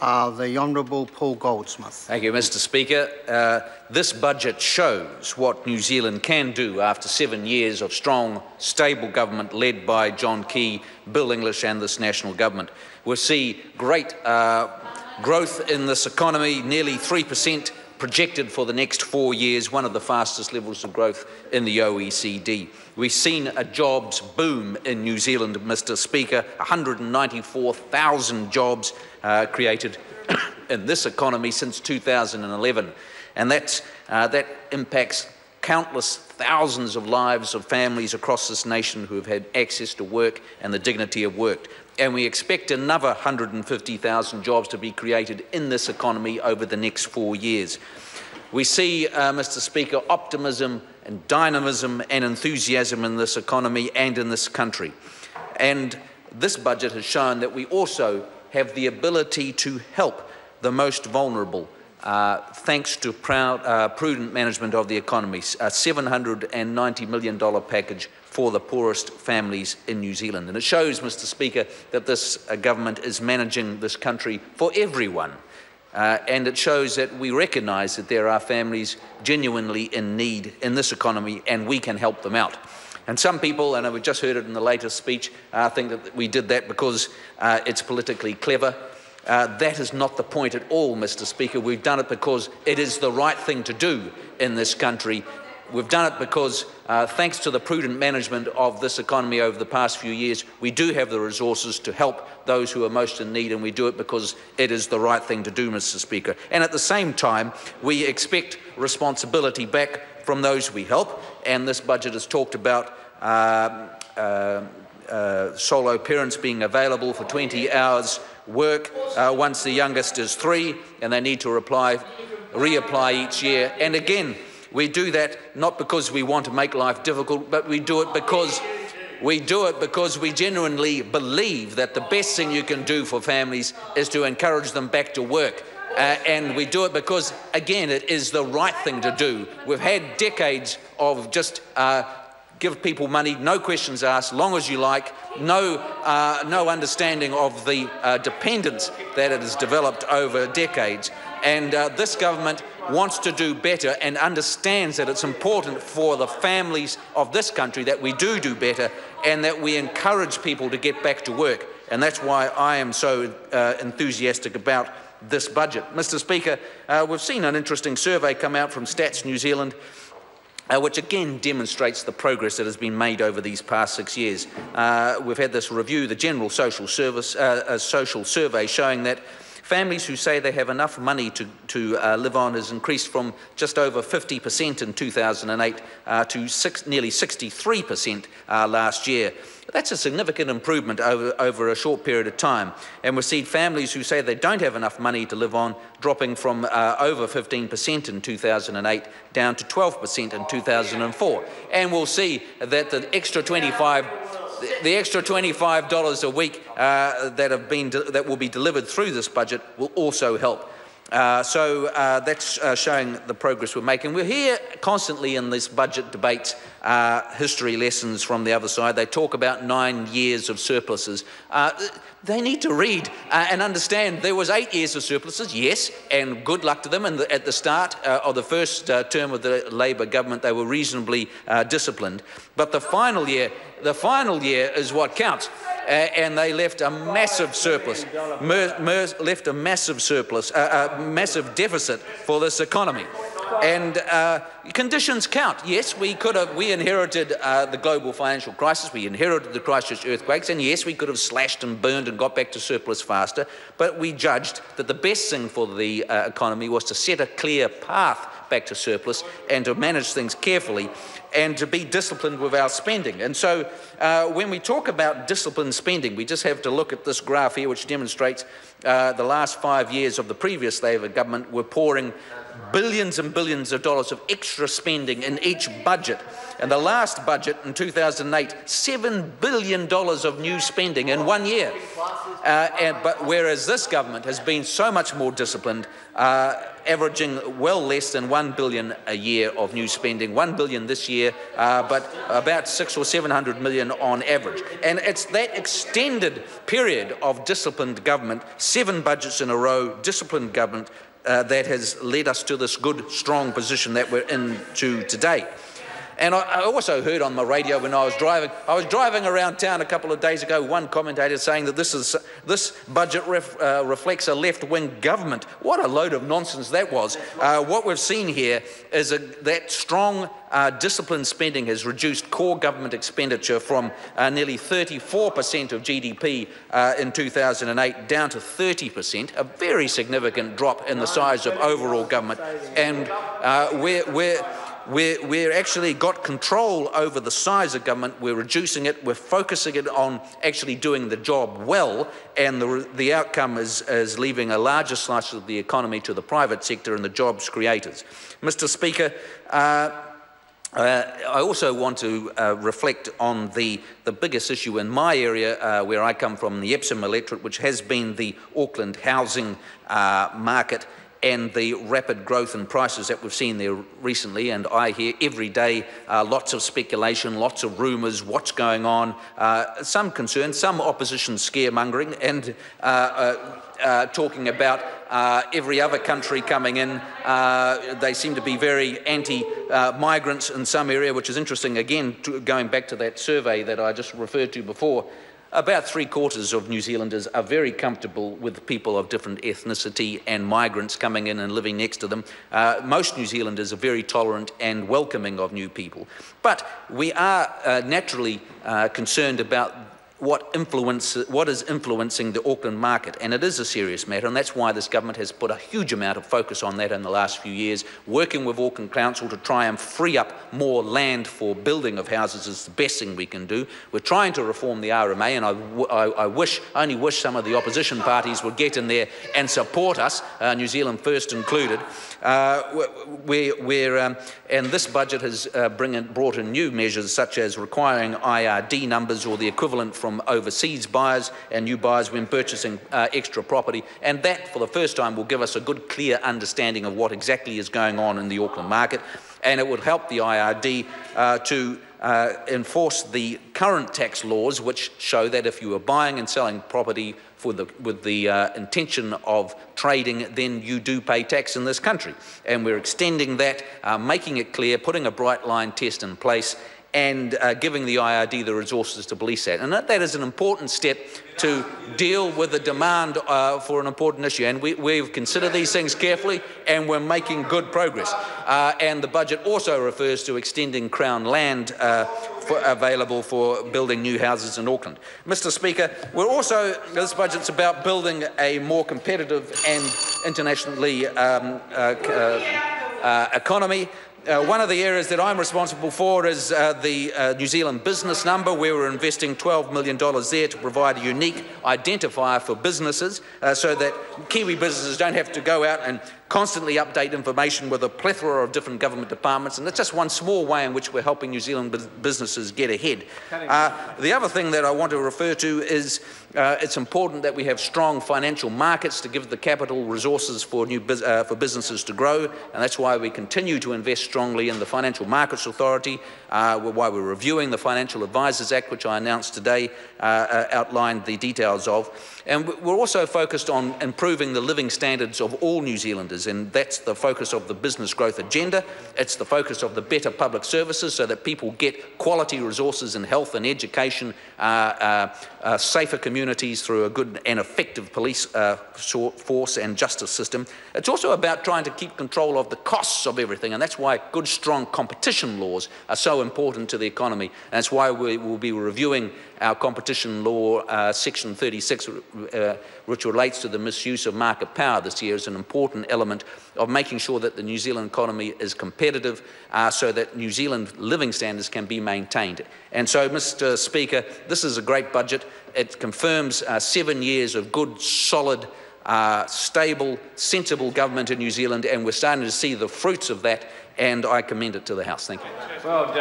The Honourable Paul Goldsmith. Thank you, Mr. Speaker. This budget shows what New Zealand can do after 7 years of strong, stable government led by John Key, Bill English and this national government. We'll see great growth in this economy, nearly 3% projected for the next 4 years, one of the fastest levels of growth in the OECD. We've seen a jobs boom in New Zealand, Mr. Speaker, 194,000 jobs created in this economy since 2011. And that impacts countless thousands of lives of families across this nation who have had access to work and the dignity of work. And we expect another 150,000 jobs to be created in this economy over the next 4 years. We see, Mr. Speaker, optimism and dynamism and enthusiasm in this economy and in this country. And this budget has shown that we also have the ability to help the most vulnerable, thanks to prudent management of the economy, a $790 million package for the poorest families in New Zealand. And it shows, Mr. Speaker, that this government is managing this country for everyone. And it shows that we recognise that there are families genuinely in need in this economy and we can help them out. And some people, and we've just heard it in the latest speech, think that we did that because it's politically clever. That is not the point at all, Mr. Speaker. We've done it because it is the right thing to do in this country. We've done it because, thanks to the prudent management of this economy over the past few years, we do have the resources to help those who are most in need, and we do it because it is the right thing to do, Mr. Speaker. And at the same time, we expect responsibility back from those we help, and this budget has talked about solo parents being available for 20 hours work once the youngest is 3, and they need to reapply each year. And again, we do that not because we want to make life difficult, but we do it because we genuinely believe that the best thing you can do for families is to encourage them back to work. And we do it because, again, it is the right thing to do. We've had decades of just give people money, no questions asked, long as you like, no understanding of the dependence that it has developed over decades. And this government wants to do better and understands that it's important for the families of this country that we do better and that we encourage people to get back to work. And that's why I am so enthusiastic about this budget. Mr. Speaker, we've seen an interesting survey come out from Stats New Zealand which again demonstrates the progress that has been made over these past 6 years. We've had this review, the General Social Survey, showing that families who say they have enough money to live on has increased from just over 50% in 2008 to nearly 63% last year. That's a significant improvement over a short period of time. And we've seen families who say they don't have enough money to live on dropping from over 15% in 2008 down to 12% in 2004. And we'll see that the extra $25 a week that will be delivered through this budget will also help. So that's showing the progress we're making. We're here constantly in this budget debate, history lessons from the other side. They talk about 9 years of surpluses. They need to read and understand there was 8 years of surpluses, yes, and good luck to them. And at the start of the first term of the Labour government, they were reasonably disciplined. But the final year is what counts. And they left a massive surplus, left a massive surplus, a massive deficit for this economy. And conditions count. Yes, we inherited the global financial crisis, we inherited the Christchurch earthquakes, and yes, we could have slashed and burned and got back to surplus faster, but we judged that the best thing for the economy was to set a clear path back to surplus and to manage things carefully and to be disciplined with our spending. And so when we talk about disciplined spending, we just have to look at this graph here, which demonstrates the last 5 years of the previous Labour government were pouring billions and billions of dollars of extra spending in each budget. And the last budget in 2008, $7 billion of new spending in 1 year. But whereas this government has been so much more disciplined, averaging well less than $1 billion a year of new spending, $1 billion this year, but about $600 or $700 million on average. And it's that extended period of disciplined government, 7 budgets in a row, disciplined government, that has led us to this good, strong position that we're into today. And I also heard on my radio when I was driving around town a couple of days ago, one commentator saying that this budget reflects a left-wing government. What a load of nonsense that was. What we've seen here is that strong disciplined spending has reduced core government expenditure from nearly 34% of GDP in 2008 down to 30%, a very significant drop in the size of overall government. And we're actually got control over the size of government. We're reducing it. We're focusing it on actually doing the job well, and the outcome is leaving a larger slice of the economy to the private sector and the jobs creators. Mr. Speaker, I also want to reflect on the biggest issue in my area, where I come from, the Epsom electorate, which has been the Auckland housing market and the rapid growth in prices that we've seen there recently. And I hear every day lots of speculation, lots of rumours, what's going on, some concern, some opposition scaremongering, and talking about every other country coming in. They seem to be very anti-migrants in some area, which is interesting. Again, going back to that survey that I just referred to before, about 3/4 of New Zealanders are very comfortable with people of different ethnicity and migrants coming in and living next to them. Most New Zealanders are very tolerant and welcoming of new people. But we are naturally concerned about what is influencing the Auckland market, and it is a serious matter, and that's why this government has put a huge amount of focus on that in the last few years. Working with Auckland Council to try and free up more land for building of houses is the best thing we can do. We're trying to reform the RMA, and I only wish some of the opposition parties would get in there and support us, New Zealand First included. And this budget has brought in new measures such as requiring IRD numbers or the equivalent from overseas buyers and new buyers when purchasing extra property, and that for the first time will give us a good clear understanding of what exactly is going on in the Auckland market, and it would help the IRD to enforce the current tax laws, which show that if you are buying and selling property with the intention of trading, then you do pay tax in this country. And we're extending that, making it clear, putting a bright line test in place, and giving the IRD the resources to police that. And that is an important step to deal with the demand for an important issue. And we've considered these things carefully, and we're making good progress. And the budget also refers to extending Crown land available for building new houses in Auckland. Mr. Speaker, this budget's about building a more competitive and internationally economy. One of the areas that I'm responsible for is the New Zealand business number, where we're investing $12 million there to provide a unique identifier for businesses so that Kiwi businesses don't have to go out and constantly update information with a plethora of different government departments, and that's just one small way in which we're helping New Zealand businesses get ahead. The other thing that I want to refer to is it's important that we have strong financial markets to give the capital resources for businesses to grow, and that's why we continue to invest strongly in the Financial Markets Authority, why we're reviewing the Financial Advisors Act, which I announced today, outlined the details of. And we're also focused on improving the living standards of all New Zealanders, and that's the focus of the business growth agenda. It's the focus of the better public services so that people get quality resources in health and education, safer communities through a good and effective police force and justice system. It's also about trying to keep control of the costs of everything, and that's why good, strong competition laws are so important to the economy. And that's why we will be reviewing our competition law, Section 36, which relates to the misuse of market power this year, is an important element of making sure that the New Zealand economy is competitive so that New Zealand living standards can be maintained. And so, Mr. Speaker, this is a great budget. It confirms 7 years of good, solid, stable, sensible government in New Zealand, and we're starting to see the fruits of that, and I commend it to the House. Thank you. Well done.